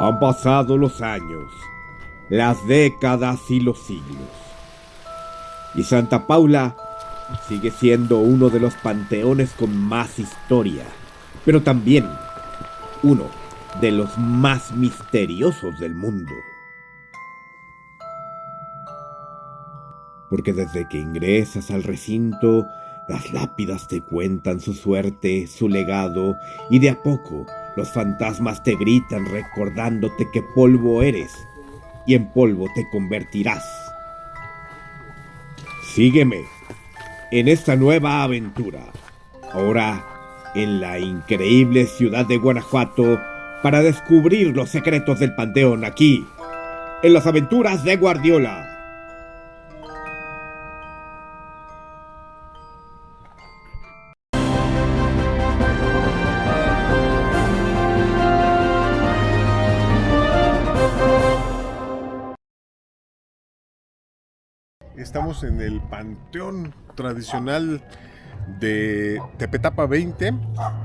Han pasado los años, las décadas y los siglos. Y Santa Paula sigue siendo uno de los panteones con más historia, pero también uno de los más misteriosos del mundo. Porque desde que ingresas al recinto, las lápidas te cuentan su suerte, su legado, y de a poco los fantasmas te gritan recordándote que polvo eres, y en polvo te convertirás. Sígueme en esta nueva aventura, ahora en la increíble ciudad de Guanajuato, para descubrir los secretos del panteón aquí, en las aventuras de Guardiola. Estamos en el panteón tradicional de Tepetapa 20,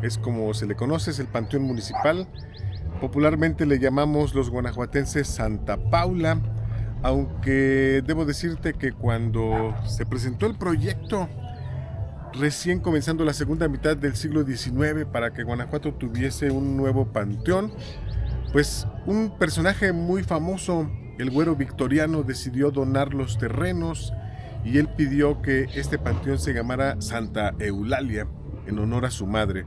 es como se le conoce, es el panteón municipal. Popularmente le llamamos los guanajuatenses Santa Paula, aunque debo decirte que cuando se presentó el proyecto, recién comenzando la segunda mitad del siglo XIX, para que Guanajuato tuviese un nuevo panteón, pues un personaje muy famoso, el güero victoriano, decidió donar los terrenos y él pidió que este panteón se llamara Santa Eulalia en honor a su madre.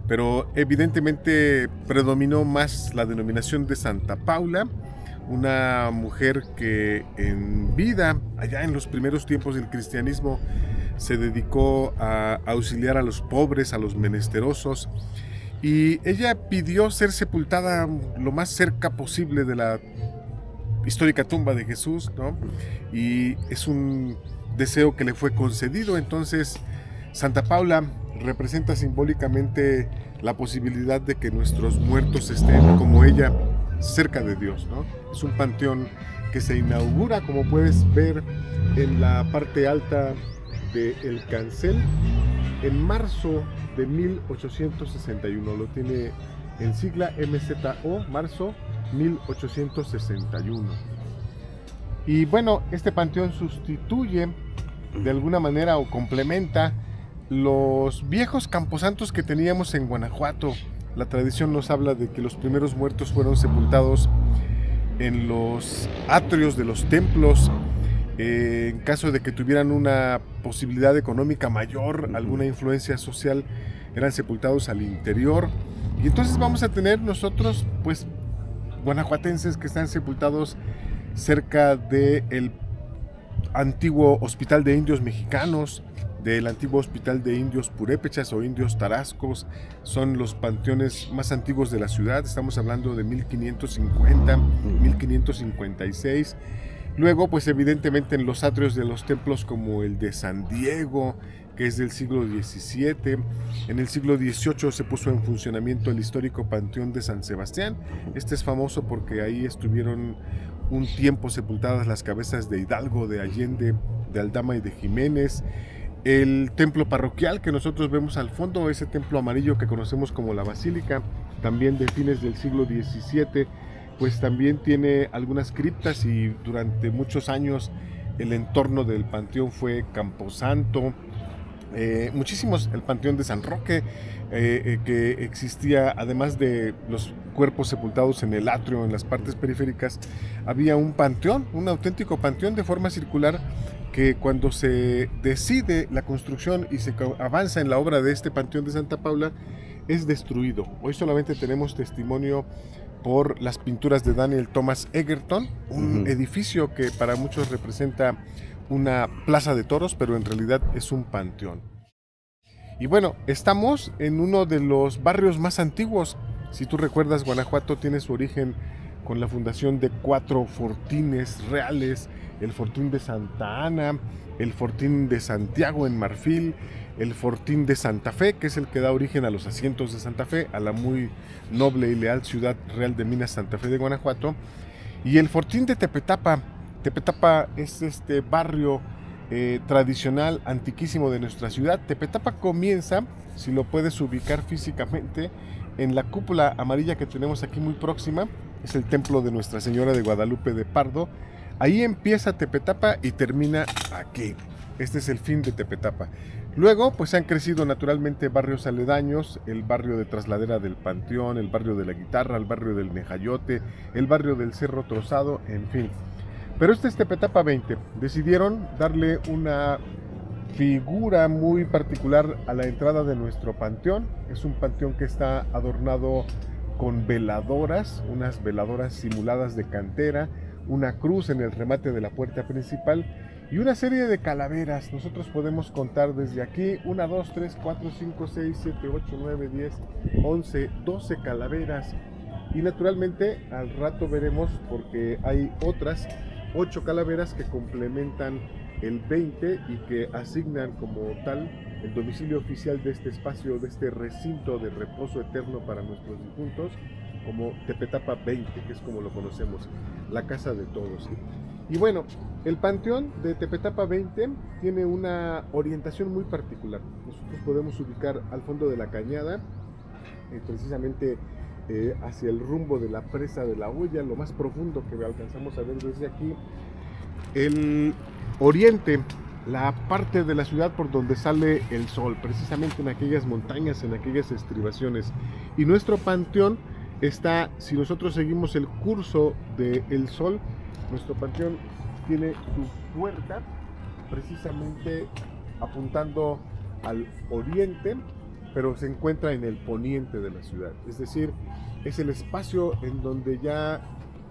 Pero evidentemente predominó más la denominación de Santa Paula, una mujer que en vida, allá en los primeros tiempos del cristianismo, se dedicó a auxiliar a los pobres, a los menesterosos, y ella pidió ser sepultada lo más cerca posible de la histórica tumba de Jesús, ¿no? Y es un deseo que le fue concedido. Entonces Santa Paula representa simbólicamente la posibilidad de que nuestros muertos estén como ella, cerca de Dios, ¿no? Es un panteón que se inaugura, como puedes ver en la parte alta del cancel, en marzo de 1861. Lo tiene en sigla MZO, marzo 1861. Y bueno, este panteón sustituye de alguna manera o complementa los viejos camposantos que teníamos en Guanajuato. La tradición nos habla de que los primeros muertos fueron sepultados en los atrios de los templos. En caso de que tuvieran una posibilidad económica mayor, alguna influencia social, eran sepultados al interior. Y entonces vamos a tener nosotros, pues, guanajuatenses que están sepultados cerca del antiguo Hospital de Indios Mexicanos, del antiguo Hospital de Indios Purépechas o Indios Tarascos. Son los panteones más antiguos de la ciudad, estamos hablando de 1550, 1556. Luego, pues evidentemente en los atrios de los templos como el de San Diego, que es del siglo XVII. En el siglo XVIII se puso en funcionamiento el histórico Panteón de San Sebastián. Este es famoso porque ahí estuvieron un tiempo sepultadas las cabezas de Hidalgo, de Allende, de Aldama y de Jiménez. El templo parroquial que nosotros vemos al fondo, ese templo amarillo que conocemos como la Basílica, también de fines del siglo XVII, pues también tiene algunas criptas, y durante muchos años el entorno del panteón fue camposanto. Muchísimos, el panteón de San Roque, que existía, además de los cuerpos sepultados en el atrio, en las partes periféricas, había un panteón, un auténtico panteón de forma circular, que cuando se decide la construcción y se avanza en la obra de este panteón de Santa Paula, es destruido. Hoy solamente tenemos testimonio por las pinturas de Daniel Thomas Egerton, un edificio que para muchos representa una plaza de toros, pero en realidad es un panteón. Y bueno, estamos en uno de los barrios más antiguos. Si tú recuerdas, Guanajuato tiene su origen con la fundación de 4 fortines reales: el fortín de Santa Ana, el fortín de Santiago en Marfil, el fortín de Santa Fe, que es el que da origen a los asientos de Santa Fe, a la muy noble y leal ciudad real de Minas Santa Fe de Guanajuato, y el fortín de Tepetapa. Tepetapa es este barrio tradicional, antiquísimo de nuestra ciudad. Tepetapa comienza, si lo puedes ubicar físicamente, en la cúpula amarilla que tenemos aquí muy próxima. es el templo de Nuestra Señora de Guadalupe de Pardo. Ahí empieza Tepetapa y termina aquí. Este es el fin de Tepetapa. Luego, pues han crecido naturalmente barrios aledaños, el barrio de Trasladera del Panteón, el barrio de la Guitarra, el barrio del Nejayote, el barrio del Cerro Trozado, en fin. Pero este es Tepetapa 20. Decidieron darle una figura muy particular a la entrada de nuestro panteón. Es un panteón que está adornado con veladoras, unas veladoras simuladas de cantera, una cruz en el remate de la puerta principal y una serie de calaveras. Nosotros podemos contar desde aquí 1, 2, 3, 4, 5, 6, 7, 8, 9, 10, 11, 12 calaveras. Y naturalmente al rato veremos, porque hay otras 8 calaveras que complementan el 20 y que asignan como tal el domicilio oficial de este espacio, de este recinto de reposo eterno para nuestros difuntos, como Tepetapa 20, que es como lo conocemos, la casa de todos. Y bueno, el panteón de Tepetapa 20 tiene una orientación muy particular. Nosotros podemos ubicar al fondo de la cañada, precisamente hacia el rumbo de la presa de la Olla, lo más profundo que alcanzamos a ver desde aquí, el oriente, la parte de la ciudad por donde sale el sol, precisamente en aquellas montañas, en aquellas estribaciones. Y nuestro panteón está, si nosotros seguimos el curso del sol, nuestro panteón tiene su puerta precisamente apuntando al oriente, pero se encuentra en el poniente de la ciudad. Es decir, es el espacio en donde ya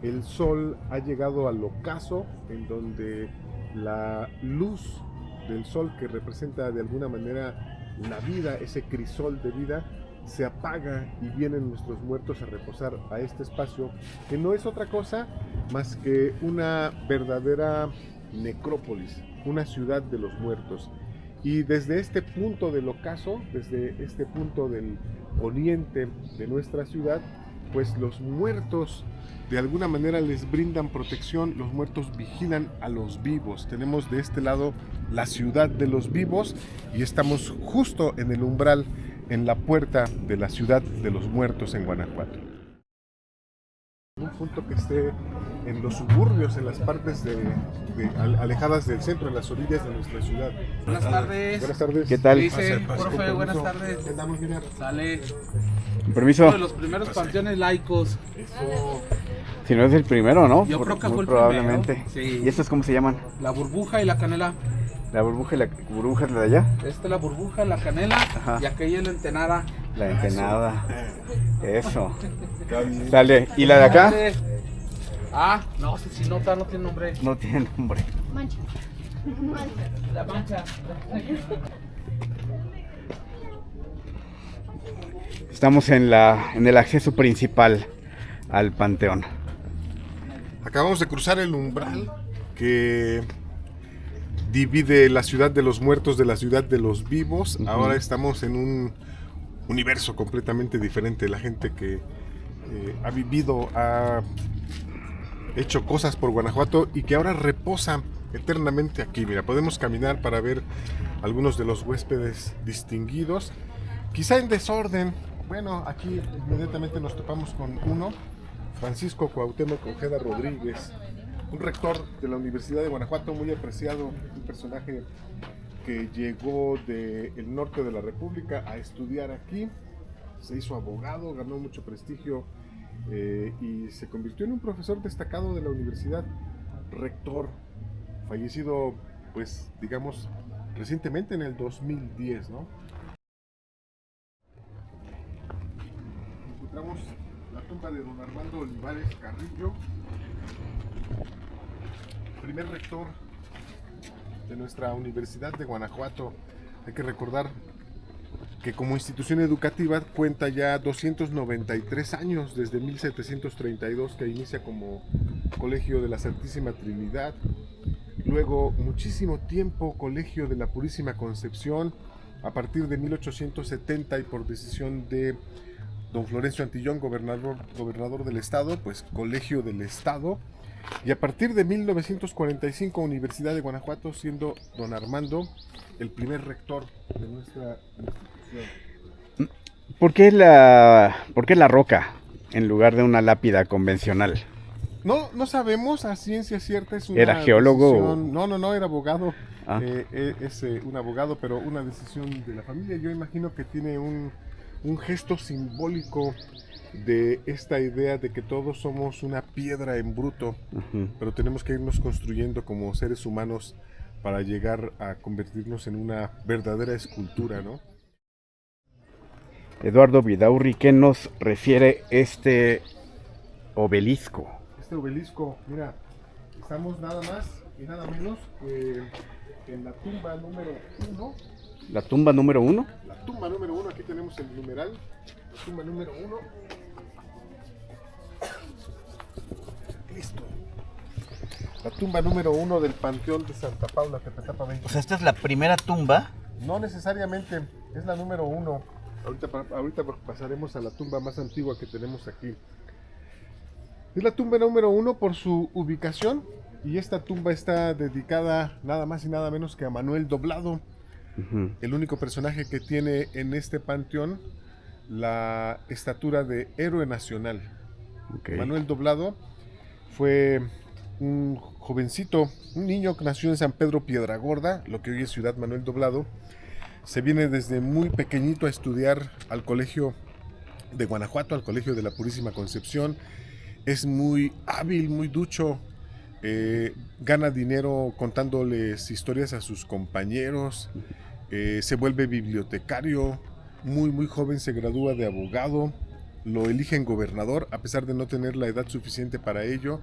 el sol ha llegado al ocaso, en donde la luz del sol, que representa de alguna manera la vida, ese crisol de vida, se apaga y vienen nuestros muertos a reposar a este espacio, que no es otra cosa más que una verdadera necrópolis, una ciudad de los muertos. Y desde este punto del ocaso, desde este punto del poniente de nuestra ciudad, pues los muertos de alguna manera les brindan protección, los muertos vigilan a los vivos. Tenemos de este lado la ciudad de los vivos y estamos justo en el umbral, en la puerta de la ciudad de los muertos en Guanajuato. Un punto que esté en los suburbios, en las partes alejadas del centro, en las orillas de nuestra ciudad. Buenas tardes. Buenas tardes. ¿Qué tal? Dice, profe, buenas tardes. ¿Qué andamos, Miguel? Sale Con permiso. uno de los primeros panteones laicos. Eso. Si no es el primero, ¿no? Yo creo que muy fue el probablemente. primero, sí. ¿Y estos cómo se llaman? La burbuja y la canela. La burbuja y la burbuja es la de allá. Esta es la burbuja, la canela. Ajá. Y aquella es la entenada. La entenada. Eso. Dale. ¿Y la de acá? Sale. Ah, no, si nota, no tiene nombre. No tiene nombre. Mancha. La mancha. Estamos en el acceso principal al panteón. Acabamos de cruzar el umbral que divide la ciudad de los muertos de la ciudad de los vivos. Ahora estamos en un universo completamente diferente. La gente que ha vivido, ha hecho cosas por Guanajuato y que ahora reposa eternamente aquí. Mira, podemos caminar para ver algunos de los huéspedes distinguidos, quizá en desorden. Bueno, aquí inmediatamente nos topamos con uno, Francisco Cuauhtémoc Ojeda Rodríguez, un rector de la Universidad de Guanajuato, muy apreciado, un personaje que llegó del norte de la República a estudiar aquí, se hizo abogado, ganó mucho prestigio y se convirtió en un profesor destacado de la universidad, rector, fallecido, pues, digamos, recientemente en el 2010, ¿no? Encontramos la tumba de don Armando Olivares Carrillo, primer rector de nuestra Universidad de Guanajuato. Hay que recordar que como institución educativa cuenta ya 293 años, desde 1732 que inicia como Colegio de la Santísima Trinidad, luego muchísimo tiempo Colegio de la Purísima Concepción, a partir de 1870 y por decisión de don Florencio Antillón, gobernador del estado, pues Colegio del Estado, y a partir de 1945 Universidad de Guanajuato, siendo don Armando el primer rector de nuestra institución. ¿Por qué la roca? en lugar de una lápida convencional? No sabemos a ciencia cierta. Es una ¿Era geólogo? decisión. No, era abogado. Ah. Es un abogado, pero una decisión de la familia. Yo imagino que tiene un gesto simbólico de esta idea de que todos somos una piedra en bruto, pero tenemos que irnos construyendo como seres humanos para llegar a convertirnos en una verdadera escultura, ¿no? Eduardo Vidaurri, ¿qué nos refiere este obelisco? Este obelisco, mira, estamos nada más y nada menos que en la tumba número 1. ¿La tumba número 1? La tumba número 1, aquí tenemos el numeral. La tumba número 1. Listo. La tumba número 1 del Panteón de Santa Paula, Tepetapa 20. O sea, esta es la primera tumba. No necesariamente, es la número 1. Ahorita pasaremos a la tumba más antigua que tenemos aquí. Es la tumba número 1 por su ubicación, y esta tumba está dedicada nada más y nada menos que a Manuel Doblado, el único personaje que tiene en este panteón la estatura de héroe nacional. Okay. Manuel Doblado fue un jovencito, un niño que nació en San Pedro Piedragorda, lo que hoy es Ciudad Manuel Doblado. Se viene desde muy pequeñito a estudiar al colegio de Guanajuato, al colegio de la Purísima Concepción. Es muy hábil, muy ducho, gana dinero contándoles historias a sus compañeros, se vuelve bibliotecario, muy joven se gradúa de abogado, lo eligen gobernador a pesar de no tener la edad suficiente para ello,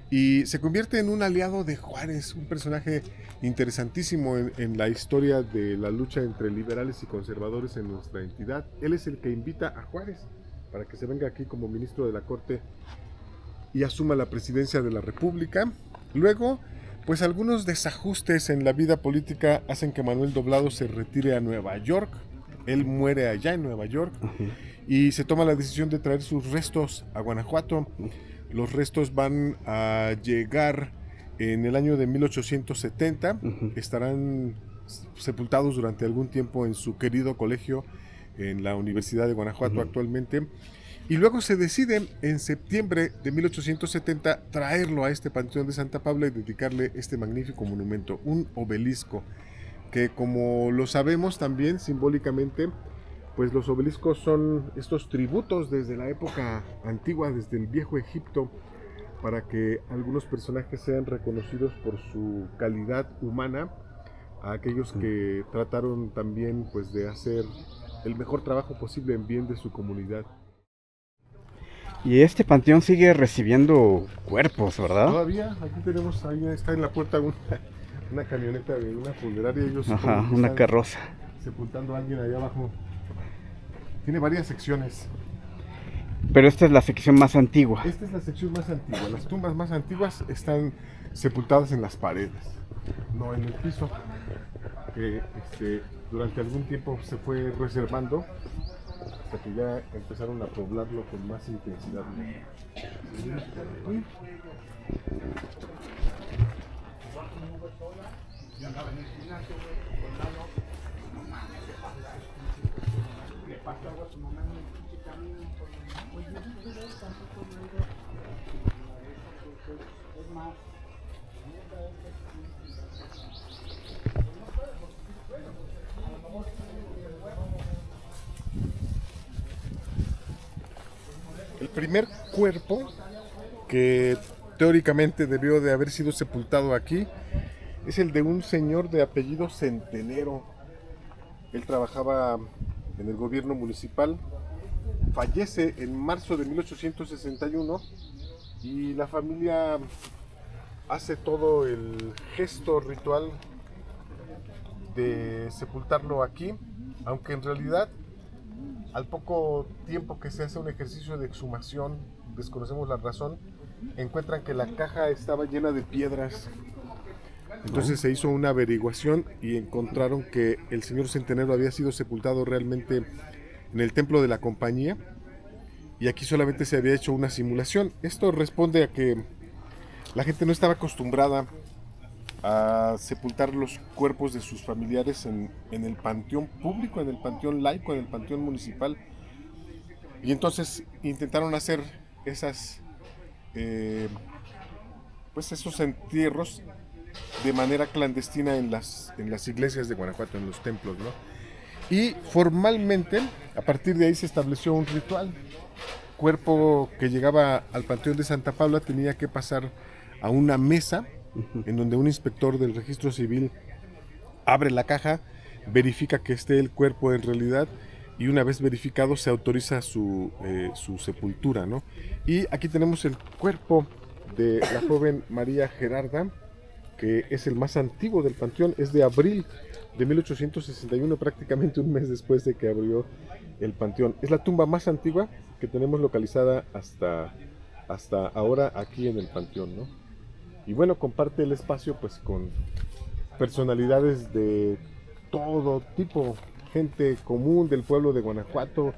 y se convierte en un aliado de Juárez, un personaje interesantísimo en la historia de la lucha entre liberales y conservadores en nuestra entidad. Él es el que invita a Juárez para que se venga aquí como ministro de la Corte y asuma la presidencia de la República. Luego, pues algunos desajustes en la vida política hacen que Manuel Doblado se retire a Nueva York. Él muere allá en Nueva York y se toma la decisión de traer sus restos a Guanajuato. Los restos van a llegar en el año de 1870. Estarán sepultados durante algún tiempo en su querido colegio en la Universidad de Guanajuato actualmente. Y luego se decide en septiembre de 1870 traerlo a este Panteón de Santa Paula y dedicarle este magnífico monumento, un obelisco, que como lo sabemos también simbólicamente, pues los obeliscos son estos tributos desde la época antigua, desde el viejo Egipto, para que algunos personajes sean reconocidos por su calidad humana, a aquellos que trataron también pues de hacer el mejor trabajo posible en bien de su comunidad. Y este panteón sigue recibiendo cuerpos, ¿verdad? Todavía, aquí tenemos, ahí está en la puerta una camioneta de una funeraria. Ellos una carroza. Sepultando a alguien allá abajo. Tiene varias secciones. Pero esta es la sección más antigua. Esta es la sección más antigua. Las tumbas más antiguas están sepultadas en las paredes, no en el piso, que durante algún tiempo se fue reservando hasta que ya empezaron a poblarlo con más intensidad. El primer cuerpo que teóricamente debió de haber sido sepultado aquí es el de un señor de apellido Centenero. Él trabajaba en el gobierno municipal, fallece en marzo de 1861 y la familia hace todo el gesto ritual de sepultarlo aquí, aunque en realidad al poco tiempo que se hace un ejercicio de exhumación, desconocemos la razón, encuentran que la caja estaba llena de piedras. Entonces se hizo una averiguación y encontraron que el señor Centenero había sido sepultado realmente en el templo de la compañía y aquí solamente se había hecho una simulación. Esto responde a que la gente no estaba acostumbrada a sepultar los cuerpos de sus familiares en el panteón público, en el panteón laico, en el panteón municipal. Y entonces intentaron hacer pues esos entierros de manera clandestina en las iglesias de Guanajuato, en los templos, ¿no? Y formalmente, a partir de ahí se estableció un ritual. Cuerpo que llegaba al Panteón de Santa Paula tenía que pasar a una mesa en donde un inspector del registro civil abre la caja, verifica que esté el cuerpo en realidad y una vez verificado se autoriza su sepultura, ¿no? Y aquí tenemos el cuerpo de la joven María Gerarda, que es el más antiguo del panteón, es de abril de 1861, prácticamente un mes después de que abrió el panteón. Es la tumba más antigua que tenemos localizada hasta ahora aquí en el panteón, ¿no? Y bueno, comparte el espacio pues con personalidades de todo tipo, gente común del pueblo de Guanajuato,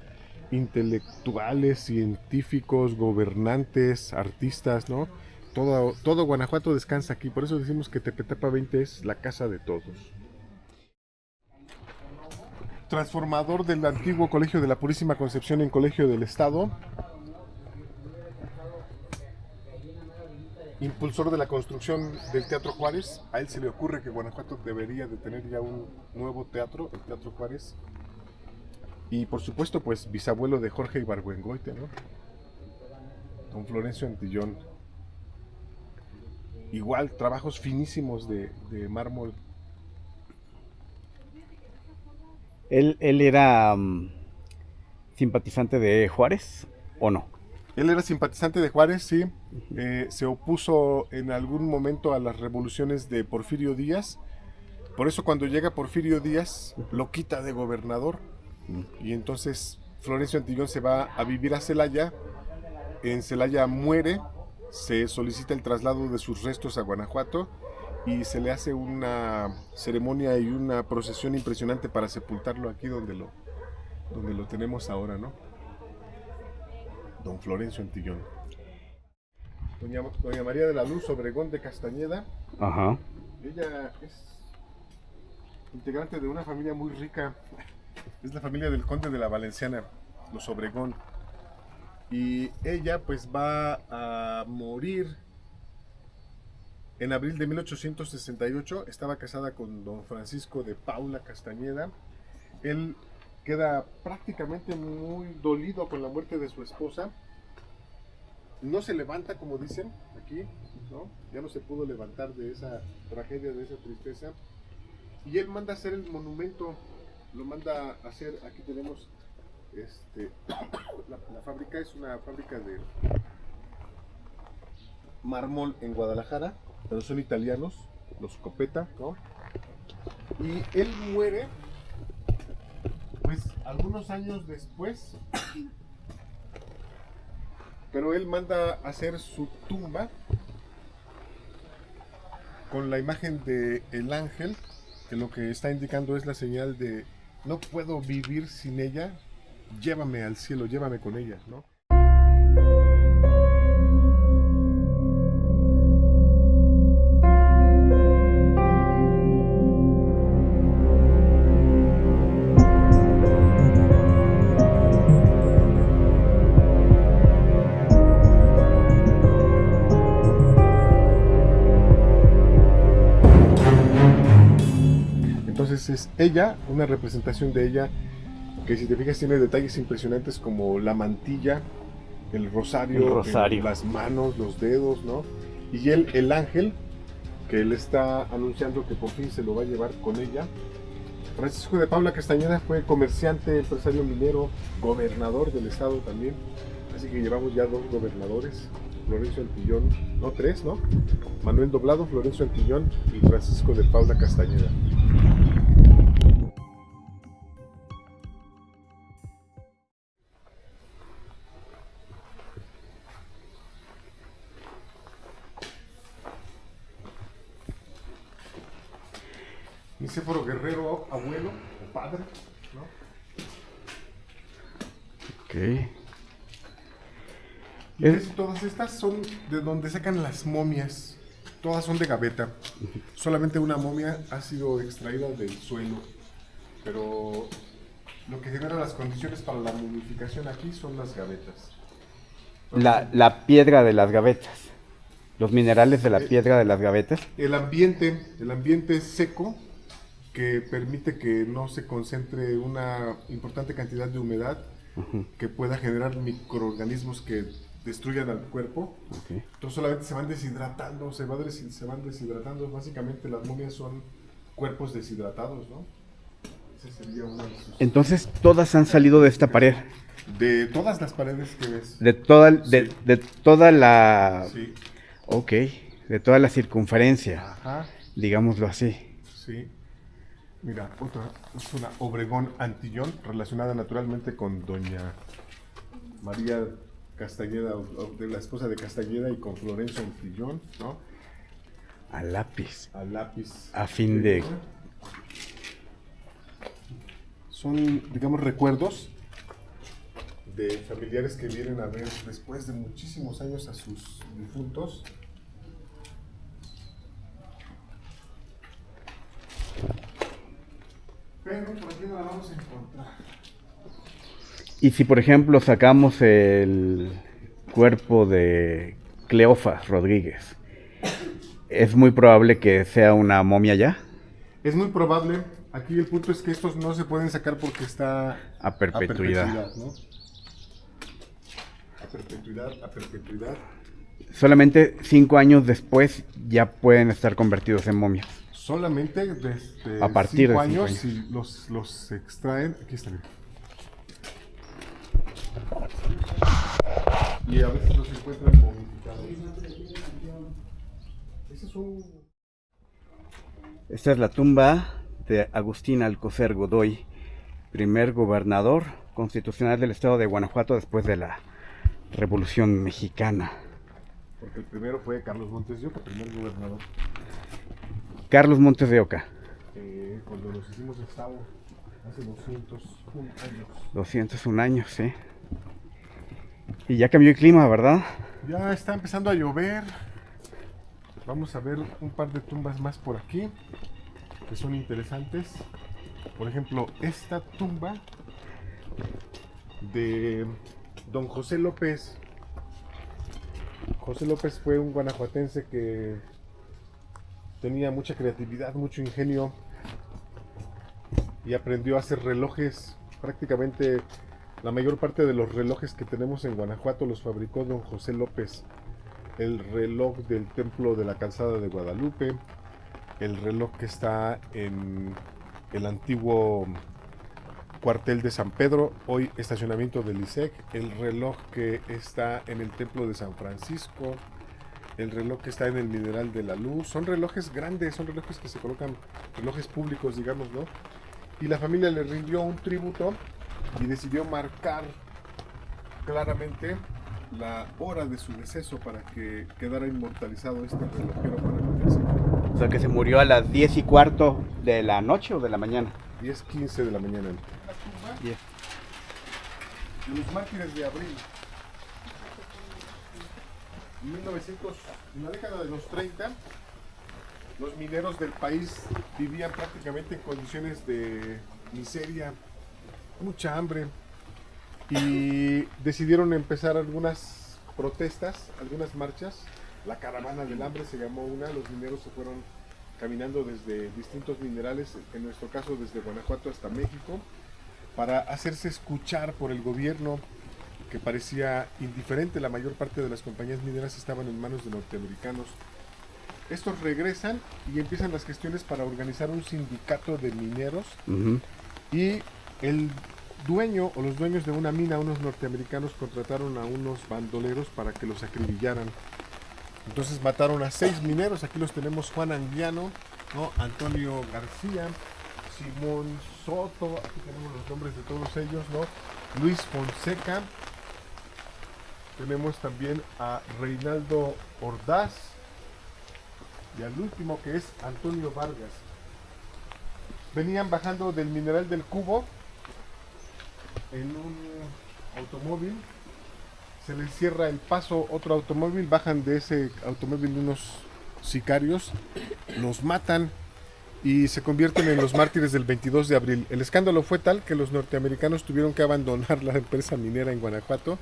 intelectuales, científicos, gobernantes, artistas, ¿no? Todo Guanajuato descansa aquí, por eso decimos que Tepetepa 20 es la casa de todos. Transformador del antiguo Colegio de la Purísima Concepción en Colegio del Estado. Impulsor de la construcción del Teatro Juárez. A él se le ocurre que Guanajuato debería de tener ya un nuevo teatro, el Teatro Juárez. Y por supuesto, pues bisabuelo de Jorge Ibargüengoitia, ¿no? Don Florencio Antillón. Igual, trabajos finísimos de mármol. ¿Él era simpatizante de Juárez o no? Él era simpatizante de Juárez, sí. Se opuso en algún momento a las revoluciones de Porfirio Díaz. Por eso cuando llega Porfirio Díaz, lo quita de gobernador. Y entonces Florencio Antillón se va a vivir a Celaya. En Celaya muere. Se solicita el traslado de sus restos a Guanajuato. Y se le hace una ceremonia y una procesión impresionante para sepultarlo aquí donde lo tenemos ahora, ¿no? Don Florencio Antillón. Doña María de la Luz Obregón de Castañeda. Ajá. Ella es integrante de una familia muy rica. Es la familia del conde de la Valenciana, los Obregón. Y ella pues va a morir en abril de 1868. Estaba casada con don Francisco de Paula Castañeda. Él queda prácticamente muy dolido con la muerte de su esposa. No se levanta, como dicen aquí, ¿no? Ya no se pudo levantar de esa tragedia, de esa tristeza. Y él manda a hacer el monumento, lo manda a hacer. Aquí tenemos la fábrica, es una fábrica de mármol en Guadalajara, pero son italianos, los Copeta, ¿no? Y él muere pues algunos años después, pero él manda a hacer su tumba con la imagen de el ángel, que lo que está indicando es la señal de no puedo vivir sin ella, llévame al cielo, llévame con ella, ¿no? Entonces es ella, una representación de ella, que si te fijas tiene detalles impresionantes como la mantilla, el rosario. Las manos, los dedos, ¿no? Y él, el ángel, que él está anunciando que por fin se lo va a llevar con ella. Francisco de Paula Castañeda fue comerciante, empresario minero, gobernador del estado también. Así que llevamos ya 2 gobernadores, Florencio Antillón, no 3, ¿no? Manuel Doblado, Florencio Antillón y Francisco de Paula Castañeda. Nicéforo Guerrero, abuelo o padre, ¿no? Ok. Y casi todas estas son de donde sacan las momias. Todas son de gaveta. Solamente una momia ha sido extraída del suelo. Pero lo que genera las condiciones para la momificación aquí son las gavetas. La piedra de las gavetas. Los minerales de la piedra de las gavetas. El ambiente es seco, que permite que no se concentre una importante cantidad de humedad que pueda generar microorganismos que destruyan al cuerpo. Okay. Entonces solamente se van deshidratando, se van deshidratando. Básicamente las momias son cuerpos deshidratados, ¿no? Ese sería uno de sus... Entonces todas han salido de esta pared. De todas las paredes que ves. De toda la... Sí. Ok, de toda la circunferencia, Ajá. digámoslo así. Sí. Mira, otra es una Obregón Antillón, relacionada naturalmente con doña María Castañeda, de la esposa de Castañeda, y con Florencio Antillón, ¿no? A lápiz. A lápiz. A fin de... Son, digamos, recuerdos de familiares que vienen a ver después de muchísimos años a sus difuntos. Pero por aquí no la vamos a encontrar. Y si por ejemplo sacamos el cuerpo de Cleofa Rodríguez, ¿es muy probable que sea una momia ya? Es muy probable. Aquí el punto es que estos no se pueden sacar porque está A perpetuidad. ¿no? A perpetuidad. Solamente 5 años después ya pueden estar convertidos en momias. Solamente desde A partir de 5 5 años, años. si los extraen. Aquí está bien. Y a veces los encuentran momificados. Ese es un... Esta es la tumba de Agustín Alcocer Godoy, primer gobernador constitucional del estado de Guanajuato después de la Revolución Mexicana. Porque el primero fue Carlos Montes de Oca, primer gobernador. Carlos Montes de Oca. Cuando nos hicimos estado hace 201 años. 201 años, sí. Y ya cambió el clima, ¿verdad? Ya está empezando a llover. Vamos a ver un par de tumbas más por aquí que son interesantes. Por ejemplo, esta tumba de don José López. José López fue un guanajuatense que tenía mucha creatividad, mucho ingenio y aprendió a hacer relojes. Prácticamente la mayor parte de los relojes que tenemos en Guanajuato los fabricó don José López. El reloj del Templo de la Calzada de Guadalupe, el reloj que está en el antiguo cuartel de San Pedro, hoy estacionamiento del ISEC, el reloj que está en el Templo de San Francisco, el reloj que está en el Mineral de la Luz. Son relojes grandes, son relojes que se colocan, relojes públicos, digamos, ¿no? Y la familia le rindió un tributo y decidió marcar claramente la hora de su deceso para que quedara inmortalizado este relojero guanajuatense. O sea que se murió a las 10:15 de la noche o de la mañana. 10:15 de la mañana. Yes. Los mártires de abril. En la década de los 30, los mineros del país vivían prácticamente en condiciones de miseria, mucha hambre, y decidieron empezar algunas protestas, algunas marchas. La caravana del hambre se llamó una. Los mineros se fueron caminando desde distintos minerales, en nuestro caso desde Guanajuato hasta México, para hacerse escuchar por el gobierno, que parecía indiferente. La mayor parte de las compañías mineras estaban en manos de norteamericanos. Estos regresan y empiezan las gestiones para organizar un sindicato de mineros. Y el dueño o los dueños de una mina, unos norteamericanos, contrataron a unos bandoleros para que los acribillaran. Entonces mataron a 6 mineros. Aquí los tenemos: Juan Anguiano, ¿no? Antonio García, Simón Soto, aquí tenemos los nombres de todos ellos, ¿no? Luis Fonseca, tenemos también a Reinaldo Ordaz, y al último, que es Antonio Vargas. Venían bajando del Mineral del Cubo en un automóvil, se les cierra el paso otro automóvil, bajan de ese automóvil unos sicarios, los matan y se convierten en los mártires del 22 de abril. El escándalo fue tal que los norteamericanos tuvieron que abandonar la empresa minera en Guanajuato.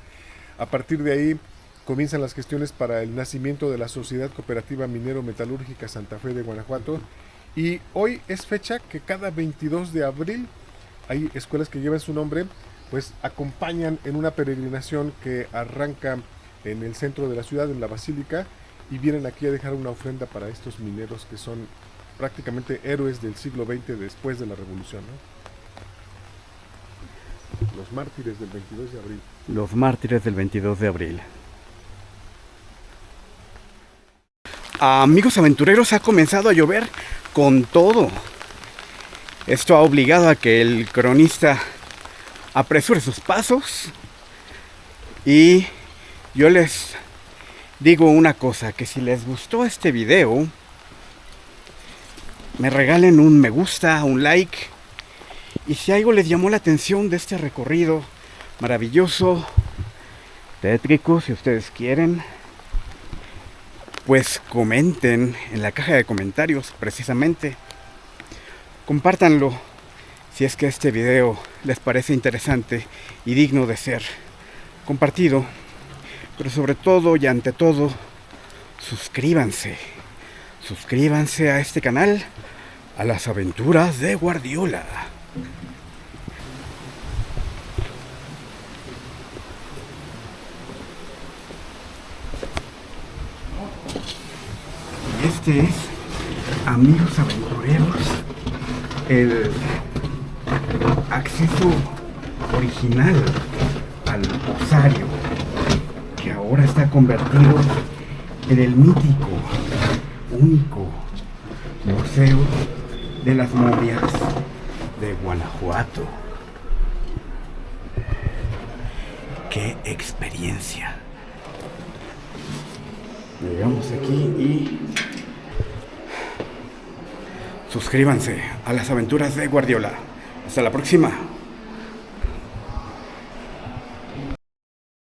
A partir de ahí comienzan las gestiones para el nacimiento de la Sociedad Cooperativa Minero Metalúrgica Santa Fe de Guanajuato, y hoy es fecha que cada 22 de abril hay escuelas que llevan su nombre, pues acompañan en una peregrinación que arranca en el centro de la ciudad, en la Basílica, y vienen aquí a dejar una ofrenda para estos mineros que son prácticamente héroes del siglo XX después de la Revolución, ¿no? Los mártires del 22 de abril. Los mártires del 22 de abril. Amigos aventureros, ha comenzado a llover con todo. Esto ha obligado a que el cronista apresure sus pasos. Y yo les digo una cosa, que si les gustó este video, me regalen un me gusta, un like. Y si algo les llamó la atención de este recorrido maravilloso, tétrico, si ustedes quieren, pues comenten en la caja de comentarios precisamente. Compártanlo si es que este video les parece interesante y digno de ser compartido. Pero sobre todo y ante todo, suscríbanse. Suscríbanse a este canal, a las aventuras de Guardiola. Y este es, amigos aventureros, el acceso original al osario, que ahora está convertido en el mítico, único Museo de las Momias de Guanajuato. ¡Qué experiencia! Llegamos aquí y suscríbanse a las aventuras de Guardiola. Hasta la próxima.